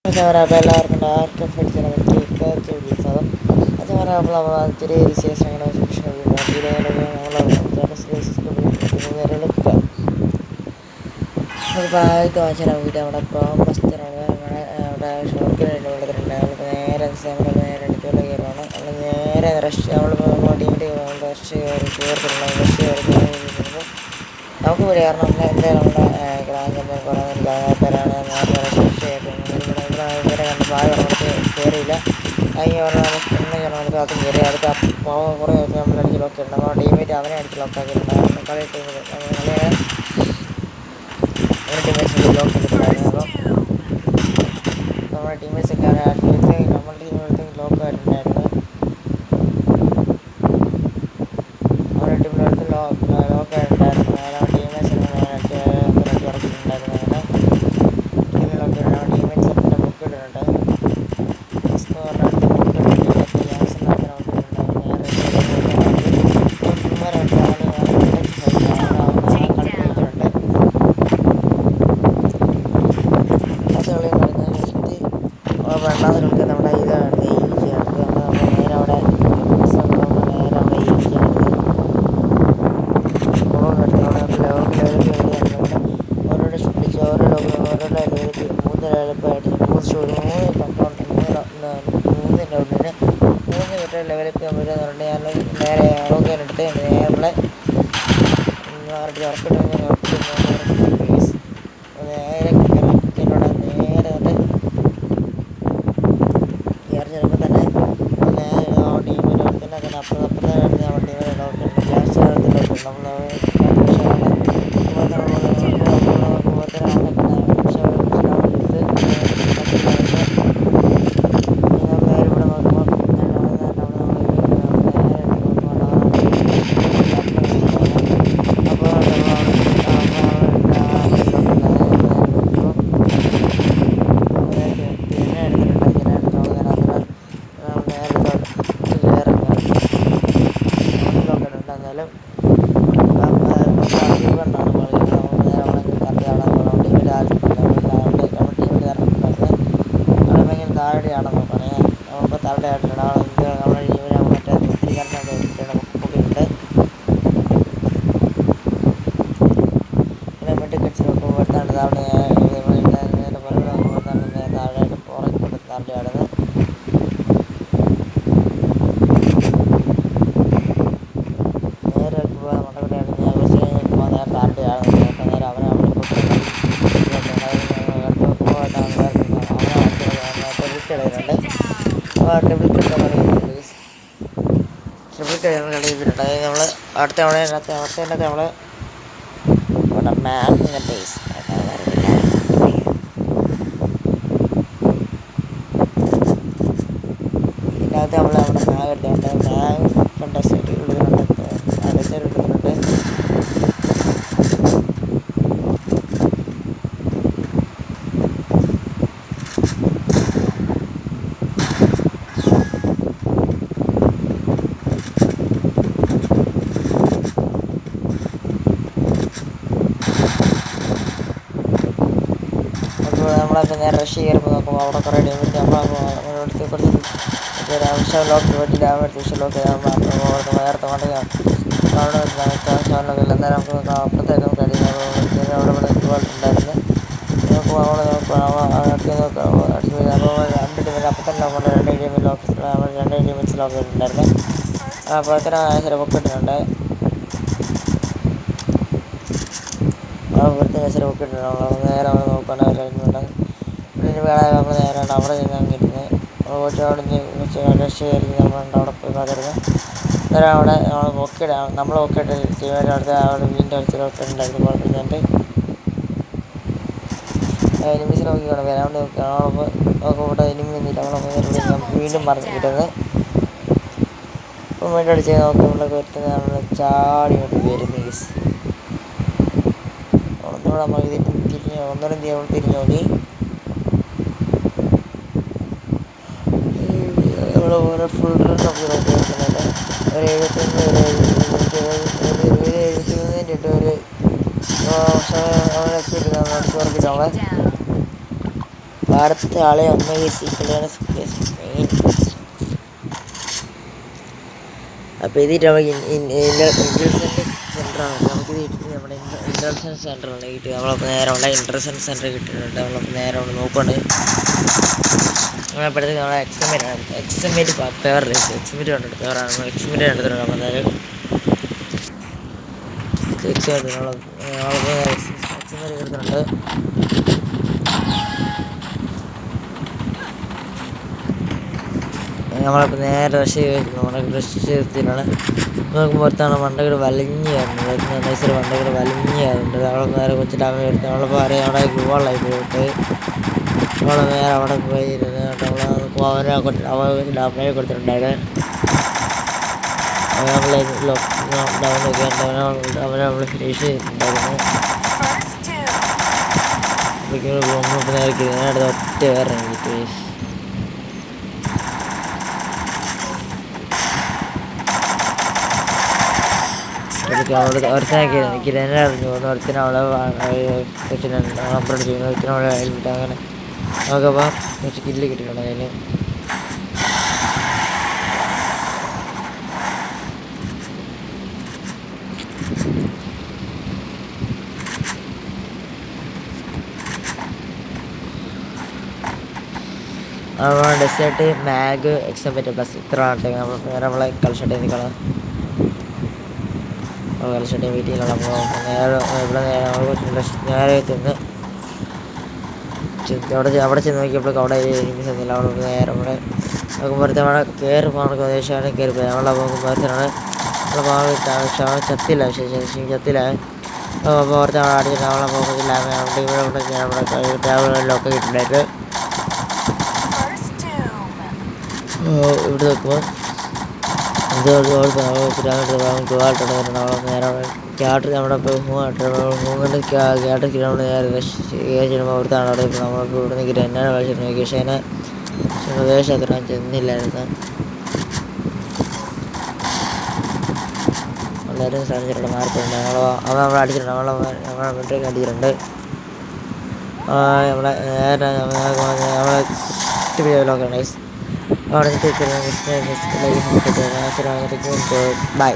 എല്ലാവർക്കും dark fiction വിളിച്ചതും അത് പറയാനുള്ള ചെറിയ വിശേഷങ്ങളെ ഒരുപാട് വായിച്ചാൽ വീട് അവിടെ പ്രോമസ്തരാണ് അവിടെ ഷോർക്കിനായിട്ട് കൊടുത്തിട്ടുണ്ട് നമ്മൾ നേരെ നേരെ എടുത്തുള്ള കയറുകയാണ് നമ്മൾ നേരെ റഷ് നമ്മൾ ടീമിൻ്റെ റഷ് കയറി ചേർത്തിട്ടുള്ള റഷ് കയറി നമുക്ക് ഇവിടെ കാരണം എന്തായാലും നമ്മുടെ ഗ്രാമത്തിൽ കുറേ പേരാണ് നേരത്തെ റഷ് ഇവരെ കണ്ട് ഭാഗം നമുക്ക് കയറിയില്ല അതിന് പറഞ്ഞാൽ നമുക്ക് അത് കയറി അടുത്ത കുറേ നമ്മൾ അടിച്ച് ലോക്കിയിട്ടുണ്ട് നമ്മുടെ ടീമേറ്റ് അവനെ അടിച്ച് ലോക്കാക്കിയിട്ടുണ്ട് കളി ടീമിൽ കളിയെ അവരുടെ ടീമേറ്റ്സ് ലോക്ക് ചെയ്തിട്ടുണ്ടായിരുന്നു അപ്പം നമ്മുടെ ടീമേറ്റ്സൊക്കെ നമ്മുടെ ടീമിനടുത്ത് ലോക്കായിട്ടുണ്ടായിരുന്നു അവരുടെ ടീമിനടുത്ത് ലോക്കായിട്ടുണ്ടായിരുന്നു നമ്മുടെ ടീമേറ്റ്സിനെ ഉറക്കിയിട്ടുണ്ടായിരുന്നു അങ്ങനെ ടീമിലൊക്കെ ടീമേറ്റ്സ് ഒക്കെ ബുക്ക് ഇട്ടിട്ടുണ്ട് രണ്ടാമത് നമ്മുടെ ഇതാണ് ഈജിയാണ് നമ്മൾ നേരെ അവിടെ നേരെ അവിടെ ഈജിയാണ് ഓരോടെ ശ്രദ്ധിച്ച് ഓരോ ലെവലിൽ മൂന്ന് ലെവലിപ്പായിട്ട് മൂന്ന് ലെവലിന് മൂന്ന് മീറ്റർ ലെവലിൽ പറഞ്ഞിട്ട് ഞാൻ നേരെ എടുത്ത് നേരെ നമ്മളെ നേരെ നേരെ ചിലപ്പോൾ തന്നെ ടീമിൻ്റെ അടുത്തന്നെ തന്നെ അപ്പം തന്നെ നമ്മുടെ ടീമിൽ ഡോക്ടറുണ്ട് ലാസ്റ്റ് കാലത്തിലോട്ട് താഴെയാണെന്ന് പറയാം നമ്മളിപ്പോൾ താഴെയായിട്ടുണ്ട് നമ്മുടെ ടീമിൽ മറ്റേ ചിത്രീകരണം പൊക്കിയിട്ടുണ്ട് പിന്നെ വെട്ടിക്കടിച്ച് നോക്കുമ്പോൾ താഴെ താഴെയായിട്ട് പുറത്തോട്ട് താഴെയാടുന്നത് നേരെ മണ്ടകൂടെയാണ് നേരെ താഴെയാണ് നേരെ അവനെ ട്രിപ്പിൾ കളി ചെയ്തിട്ടുണ്ട് അതായത് നമ്മൾ അടുത്ത തവണ നമ്മൾ മാപ്പിൻ്റെ ടേസ്റ്റ് ഇതിനകത്ത് നമ്മൾ അവിടെ മാഗ് എടുത്തിട്ടുണ്ട് മാഗ് ഡെസേർട്ട് എടുത്തിട്ടുണ്ട് ഡെസേർട്ട് എടുത്തിട്ടുണ്ട് നമ്മളപ്പോൾ നേരെ റഷ് കയറുമ്പോൾ നോക്കുമ്പോൾ അവിടെ കുറേ ടീമിട്ട് നമ്മളടുത്ത് കുറച്ച് ആവശ്യം ലോക്ക് പറ്റില്ല ആവശ്യം ലോക്ക് നേരത്തെ കൊണ്ടുപോയി അവിടെ അത്യാവശ്യം എന്നാലും നമുക്ക് അപ്പുറത്തേക്ക് നമുക്ക് അടിക്കും അവിടെ ഉണ്ടായിരുന്നു നമുക്ക് അവിടെ അടിച്ചു അപ്പോൾ രണ്ട് ടീമിൽ അപ്പം തന്നെ നമ്മുടെ രണ്ട് ടീമിൽ ലോക്ക് ഇട്ടിട്ടുണ്ടായിരുന്നു അപ്പോൾ അത്ര ചില പൊക്കിട്ടിട്ടുണ്ട് ചില പൊക്കിട്ടിട്ടുണ്ട് നേരെ അവിടെ നോക്കുകയാണെങ്കിൽ പിന്നെ വേറെ നമ്മൾ നേരെ അവിടെ നിന്ന് അങ്ങിരുന്ന് അവിടെ രക്ഷ കയറി നമ്മളുണ്ട് അവിടെ പോയി പാതിരുന്ന് അന്നേരം അവിടെ നമ്മൾ പൊക്കിയിട്ട് ടീമിൻ്റെ അടുത്ത് അവിടെ വീണ്ടും അടിച്ചിട്ടൊക്കെ ഉണ്ടായിരുന്നു കുഴപ്പമില്ലാണ്ട് എനിമീസ് നോക്കിയാണ് വരാൻ നോക്കുകയാണ് നോക്കുമ്പോൾ എനിമി വന്നിട്ട് നമ്മളെ വീണ്ടും പറഞ്ഞിരുന്നത് ഇപ്പം വീണ്ടും അടിച്ച് നോക്കി നമ്മളൊക്കെ പറ്റുന്ന ചാടി കൊണ്ട് വരും മീസ് ഒന്നുകൂടെ നമ്മൾ ഒന്നുകൂടെ നമ്മൾ തിരിഞ്ഞു നോക്കി നമ്മൾ ഓരോ ഫുൾ റൺ ഒക്കെ നോക്കിയിരിക്കുന്നത് ഒരു 73 ഒരു എക്സ്പീരിയൻസ് നമ്മളെ അടുത്ത ആളെ ഒന്ന് സീക്രട്ടാണ് മെയിൻ. അപ്പോൾ ഇതിട്ട് നമുക്ക് ഇൻ്റലിജൻസ് സെൻ്ററാണ്. നമുക്കിത് കിട്ടി നമ്മുടെ ഇൻ്റലിജൻസ് സെൻ്ററാണ് കിട്ടി. നമ്മളപ്പോൾ നേരെ ഉള്ള ഇൻ്റലിജൻസ് സെൻ്റർ കിട്ടിയിട്ടുണ്ട്. നമ്മളപ്പോൾ നേരെ അവിടെ നോക്കുകയാണ്. നമ്മളപ്പോഴത്തേക്ക് നമ്മളെ എക്സമേറ്റ് പേവർ റേസ് എക്സമേറ്റ് കണ്ടിട്ട് പേവറാണ്. നമ്മൾ എക്സമേറ്റ് കണ്ടിട്ടുണ്ട്. നമ്മൾ നേരെ എക്സമേറ്റ് എടുത്തിട്ടുണ്ട്. നമ്മളിപ്പോൾ നേരെ റഷ് ചെയ്ത് നമ്മുടെ റഷ് ചെയ്തിട്ടാണ് നമുക്ക് പുറത്താണ് വണ്ടകൾ വലിഞ്ഞ് കയറുന്നത്. നൈസൊരു വണ്ടകൾ വലിഞ്ഞ് കയറുന്നുണ്ട്. നമ്മളെ നേരെ കുറച്ച് ഡാമേജ് എടുത്ത് നമ്മളിപ്പോൾ അറിയാം അവിടെ ഗ്ലൂവാളായി പോയിട്ട് നമ്മൾ നേരെ അവിടെ പോയിരുന്ന് അവന് ഡാമേജ് കൊടുത്തിട്ടുണ്ടായിരുന്നു. നമ്മളെ ഡൗൺ ഒക്കെ അവനെ നമ്മൾ ഫിനിഷ് ചെയ്തിട്ടുണ്ടായിരുന്നു. അപ്പോൾ നേരെ അടുത്ത ഒറ്റ വേറെ പ്ലീസ്. ഒരുത്തനൊക്കെ എനിക്ക് തന്നെ അറിഞ്ഞു പോകുന്നു. ഒരുത്തിന് അവളെ നമ്പർ അടിച്ചു ഒരുത്തിന് അവളെ ഹെൽമെറ്റ് അങ്ങനെ നമുക്കപ്പോൾ കുറച്ച് കില്ല് കിട്ടിയിട്ടുണ്ട് അതിന്. നമ്മളെ ഡെസേർട്ട് മാഗ് എക്സംപെറ്റ് പ്ലസ് ഇത്ര ആട്ടെ നമ്മൾ നേരെ നമ്മളെ കളിച്ചിട്ട് നിൽക്കണം. കളിച്ചിട്ട് വീട്ടിലുള്ള നമ്മൾ നേരെ ഇവിടെ നേരെ ചെന്ന് അവിടെ ചെന്ന് നോക്കിയപ്പോൾ അവിടെ എനിക്ക് ചെന്നില്ല. അവിടെ നേരെ നമ്മുടെ നോക്കുമ്പോഴത്തെ അവിടെ കയറി പോകണം ദേശമാണ് കയറിപ്പോയി. നമ്മളെ നോക്കുമ്പോഴത്തേനാണ് നമ്മളെ ചത്തില്ല ശേഷം ചത്തില്ല. അപ്പോൾ ഓർത്ത് അവിടെ അടിച്ചിട്ട് നമ്മളെ പോകുന്നില്ല. ഇവിടെ ട്രാവലൊക്കെ കിട്ടുന്നുണ്ടായിട്ട് ഇവിടെ നോക്കുമ്പോൾ ക്യാട്ട് നമ്മുടെ മൂന്നിൻ്റെ ക്യാട്ട് നമ്മൾ നേരെ ചെയ്യുമ്പോൾ അവിടുത്താണ് അവിടെ നമ്മൾക്ക് ഇവിടെ നിന്ന് എന്നാണ് കളിച്ചിട്ട് നോക്കി. പക്ഷേ അതിനെ ദേശം അത്ര ചെന്നില്ലായിരുന്നു. എല്ലാവരും ശ്രമിച്ചിട്ടുണ്ട് മാർക്കുണ്ട്. നമ്മൾ അടിച്ചിട്ടുണ്ട്. നമ്മളെ വീട്ടിലേക്ക് അടിച്ചിട്ടുണ്ട്. നമ്മളെ നേരെ നമ്മളെ വീഡിയോയിലൊക്കെ ഉണ്ട്. അവിടെ ബൈ.